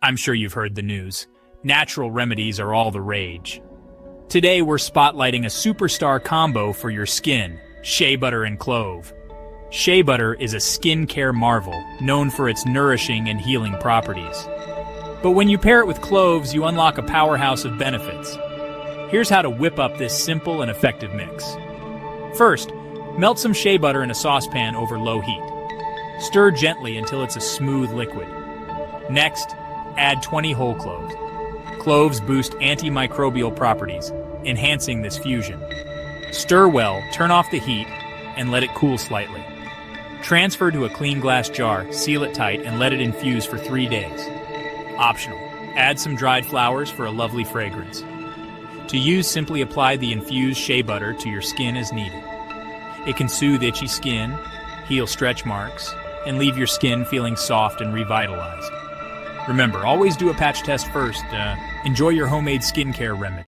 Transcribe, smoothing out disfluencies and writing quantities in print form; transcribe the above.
I'm sure you've heard the news. Natural remedies are all the rage. Today we're spotlighting a superstar combo for your skin, Shea Butter and Clove. Shea Butter is a skincare marvel, known for its nourishing and healing properties. But when you pair it with cloves, you unlock a powerhouse of benefits. Here's how to whip up this simple and effective mix. First, melt some shea butter in a saucepan over low heat. Stir gently until it's a smooth liquid. Next, add 20 whole cloves. Cloves boost antimicrobial properties, enhancing this fusion. Stir well, turn off the heat, and let it cool slightly. Transfer to a clean glass jar, seal it tight, and let it infuse for 3 days. Optional. Add some dried flowers for a lovely fragrance. To use, simply apply the infused shea butter to your skin as needed. It can soothe itchy skin, heal stretch marks, and leave your skin feeling soft and revitalized. Remember, always do a patch test first. Enjoy your homemade skincare remedy.